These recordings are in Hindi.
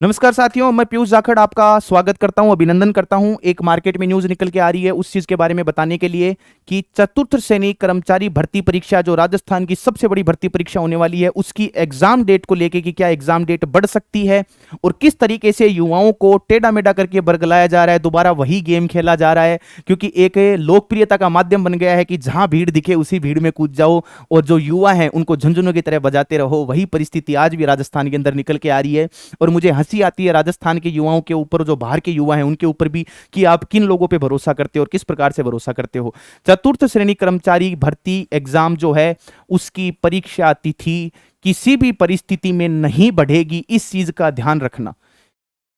नमस्कार साथियों, मैं पीयूष जाखड़ आपका स्वागत करता हूं, अभिनंदन करता हूं। एक मार्केट में न्यूज निकल के आ रही है उस चीज के बारे में बताने के लिए कि चतुर्थ श्रेणी कर्मचारी भर्ती परीक्षा, जो राजस्थान की सबसे बड़ी भर्ती परीक्षा होने वाली है, उसकी एग्जाम डेट को लेके कि क्या एग्जाम डेट बढ़ सकती है और किस तरीके से युवाओं को टेढ़ा मेढ़ा करके बरगलाया जा रहा है। दोबारा वही गेम खेला जा रहा है क्योंकि एक लोकप्रियता का माध्यम बन गया है कि जहां भीड़ दिखे उसी भीड़ में कूद जाओ और जो युवा हैं उनको झुंझुनों की तरह बजाते रहो। वही परिस्थिति आज भी राजस्थान के अंदर निकल के आ रही है और मुझे हंसी आती है राजस्थान के युवाओं के ऊपर, जो बाहर के युवा हैं उनके ऊपर भी, कि आप किन लोगों पे भरोसा करते हो और किस प्रकार से भरोसा करते हो। चतुर्थ श्रेणी कर्मचारी भर्ती एग्जाम जो है उसकी परीक्षा तिथि किसी भी परिस्थिति में नहीं बढ़ेगी, इस चीज का ध्यान रखना।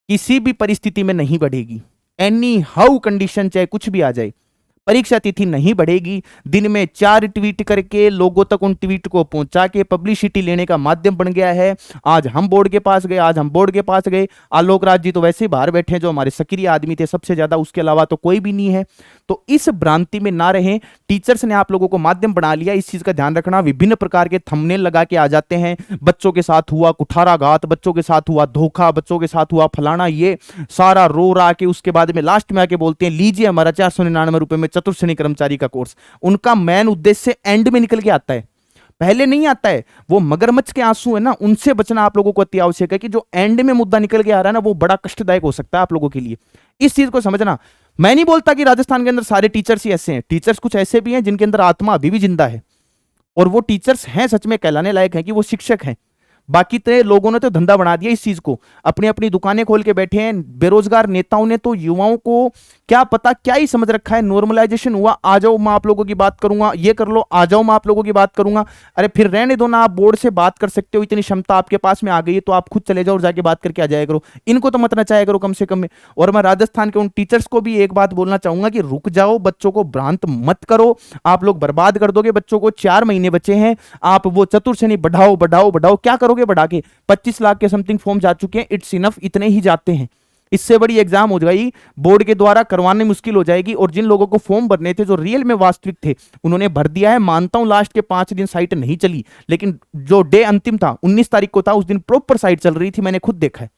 किसी भी परिस्थिति में नहीं बढ़ेगी, एनी हाउ कंडीशन, चाहे कुछ भी आ जाए, परीक्षा तिथि नहीं बढ़ेगी। दिन में 4 ट्वीट करके लोगों तक उन ट्वीट को पहुंचा के पब्लिसिटी लेने का माध्यम बन गया है। आज हम बोर्ड के पास गए, आज हम बोर्ड के पास गए। आलोक राज जी तो वैसे ही बाहर बैठे हैं, जो हमारे सक्रिय आदमी थे सबसे ज्यादा, उसके अलावा तो कोई भी नहीं है। तो इस भ्रांति में ना रहें। टीचर्स ने आप लोगों को माध्यम बना लिया, इस चीज का ध्यान रखना। विभिन्न प्रकार के थंबनेल लगा के आ जाते हैं, बच्चों के साथ हुआ कुठाराघात, बच्चों के साथ हुआ धोखा, बच्चों के साथ हुआ फलाना, ये सारा रो रहा के उसके बाद में लास्ट में आके बोलते हैं लीजिए हमारा 499 रुपए में चतुर्थ श्रेणी कर्मचारी का कोर्स। उनका मेन उद्देश्य एंड में निकल के आता है, पहले नहीं आता है। वो मगरमच्छ के आंसू है ना, उनसे बचना आप लोगों को अति आवश्यक है कि जो एंड में मुद्दा निकल के आ रहा है ना, वो बड़ा कष्टदायक हो सकता है आप लोगों के लिए। इस चीज को समझना। मैं नहीं बोलता कि राजस्थान के अंदर सारे टीचर्स ही ऐसे हैं, टीचर्स कुछ ऐसे भी हैं जिनके अंदर आत्मा अभी भी जिंदा है और वो टीचर्स हैं, सच में कहलाने लायक हैं कि वो शिक्षक हैं। बाकी तो लोगों ने तो धंधा बना दिया इस चीज को, अपनी अपनी दुकानें खोल के बैठे हैं। बेरोजगार नेताओं ने तो युवाओं को क्या पता क्या ही समझ रखा है। नॉर्मलाइजेशन हुआ, आ जाओ मैं आप लोगों की बात करूंगा, ये कर लो, आ जाओ मैं आप लोगों की बात करूंगा। अरे फिर रहने दो ना, आप बोर्ड से बात कर सकते हो, इतनी क्षमता आपके पास में आ गई है तो आप खुद चले जाओ और जाके बात करके आ जाया करो। इनको तो मत नचाया करो कम से कम में। और मैं राजस्थान के उन टीचर्स को भी एक बात बोलना चाहूंगा कि रुक जाओ, बच्चों को भ्रांत मत करो, आप लोग बर्बाद कर दोगे बच्चों को। 4 महीने बचे हैं, आप वो चतुर्थ श्रेणी बढ़ाओ बढ़ाओ बढ़ाओ, क्या करोगे बढ़ा के? 25 लाख के समथिंग फॉर्म जा चुके हैं, इट्स इनफ, इतने ही जाते हैं। इससे बड़ी एग्जाम हो जाएगी, बोर्ड के द्वारा करवाने मुश्किल हो जाएगी। और जिन लोगों को फॉर्म भरने थे, जो रियल में वास्तविक थे, उन्होंने भर दिया है। मानता हूं लास्ट के 5 दिन साइट नहीं चली, लेकिन जो डे अंतिम था 19 तारीख को था, उस दिन प्रॉपर साइट चल रही थी। मैंने खुद देखा है,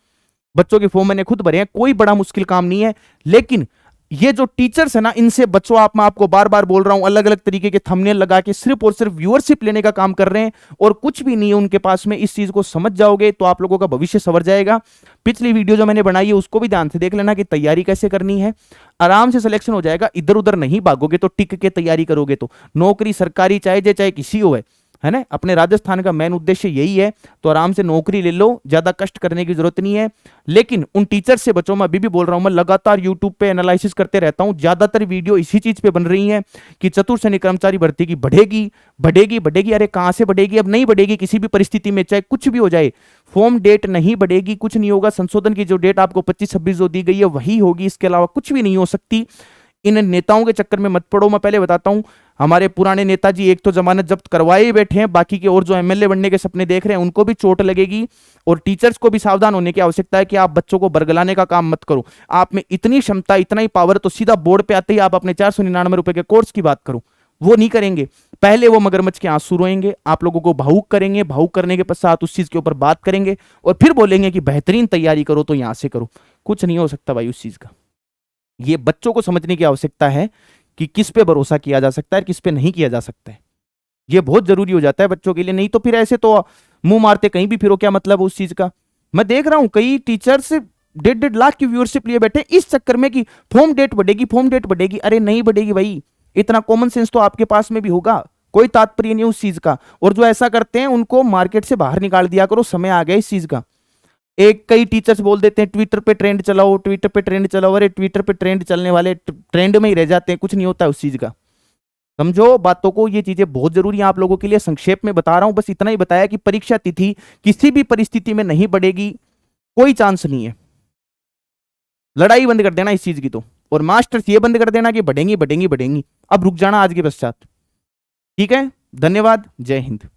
बच्चों के फॉर्म मैंने खुद भरे हैं, कोई बड़ा मुश्किल काम नहीं है। लेकिन ये जो टीचर्स है ना, इनसे बच्चो। मैं आपको बार बार बोल रहा हूं, अलग अलग तरीके के थंबनेल लगा के सिर्फ और सिर्फ व्यूअरशिप लेने का काम कर रहे हैं और कुछ भी नहीं है उनके पास में। इस चीज को समझ जाओगे तो आप लोगों का भविष्य संवर जाएगा। पिछली वीडियो जो मैंने बनाई है उसको भी ध्यान से देख लेना कि तैयारी कैसे करनी है, आराम से सिलेक्शन हो जाएगा। इधर उधर नहीं भागोगे तो टिक के तैयारी करोगे तो नौकरी सरकारी चाहे किसी हो है ना। अपने राजस्थान का मेन उद्देश्य यही है, तो आराम से नौकरी ले लो, ज्यादा कष्ट करने की जरूरत नहीं है। लेकिन उन टीचर से बचो। मैं अभी भी बोल रहा हूं, मैं लगातार यूट्यूब पे एनालिसिस करते रहता हूं, ज्यादातर वीडियो इसी चीज पे बन रही हैं कि चतुर्थ श्रेणी कर्मचारी भर्ती की बढ़ेगी बढ़ेगी बढ़ेगी। अरे कहां से बढ़ेगी? अब नहीं बढ़ेगी किसी भी परिस्थिति में, चाहे कुछ भी हो जाए। फॉर्म डेट नहीं बढ़ेगी, कुछ नहीं होगा। संशोधन की जो डेट आपको 25-26 जो दी गई है वही होगी, इसके अलावा कुछ भी नहीं हो सकती। इन नेताओं के चक्कर में मत पड़ो। मैं पहले बताता हूं, हमारे पुराने नेताजी एक तो जमानत जब्त करवाए ही बैठे हैं, बाकी के और जो एमएलए बनने के सपने देख रहे हैं उनको भी चोट लगेगी। और टीचर्स को भी सावधान होने की आवश्यकता है कि आप बच्चों को बरगलाने का काम मत करो। आप में इतनी क्षमता, इतना ही पावर, तो सीधा बोर्ड पे आते ही आप अपने 499 रुपए के कोर्स की बात करो। वो नहीं करेंगे, पहले वो मगरमच्छ के आंसू रोएंगे, आप लोगों को भावुक करेंगे, भावुक करने के पश्चात उस चीज के ऊपर बात करेंगे और फिर बोलेंगे कि बेहतरीन तैयारी करो तो यहां से करो। कुछ नहीं हो सकता भाई उस चीज का। ये बच्चों को समझने की आवश्यकता है कि किस पे भरोसा किया जा सकता है, किस पे नहीं किया जा सकता है। ये बहुत जरूरी हो जाता है बच्चों के लिए, नहीं तो फिर ऐसे तो मुंह मारते कहीं भी फिरो, क्या मतलब उस चीज का। मैं देख रहा हूं कई टीचर्स 1.5 लाख की व्यूअरशिप लिए बैठे इस चक्कर में कि फॉर्म डेट बढ़ेगी, फॉर्म डेट बढ़ेगी। अरे नहीं बढ़ेगी भाई, इतना कॉमन सेंस तो आपके पास में भी होगा, कोई तात्पर्य नहीं उस चीज का। और जो ऐसा करते हैं उनको मार्केट से बाहर निकाल दिया करो, समय आ गया इस चीज का। कई टीचर्स बोल देते हैं ट्विटर पे ट्रेंड चलाओ, ट्विटर पे ट्रेंड चलाओ। अरे ट्विटर पे ट्रेंड चलने वाले ट्रेंड में ही रह जाते हैं, कुछ नहीं होता है उस चीज का। समझो बातों को, ये चीजें बहुत जरूरी है आप लोगों के लिए। संक्षेप में बता रहा हूं, बस इतना ही बताया कि परीक्षा तिथि किसी भी परिस्थिति में नहीं बढ़ेगी, कोई चांस नहीं है। लड़ाई बंद कर देना इस चीज की तो, और मास्टर्स ये बंद कर देना कि बढ़ेंगी बढ़ेंगी बढ़ेंगी। अब रुक जाना आज के पश्चात। ठीक है, धन्यवाद, जय हिंद।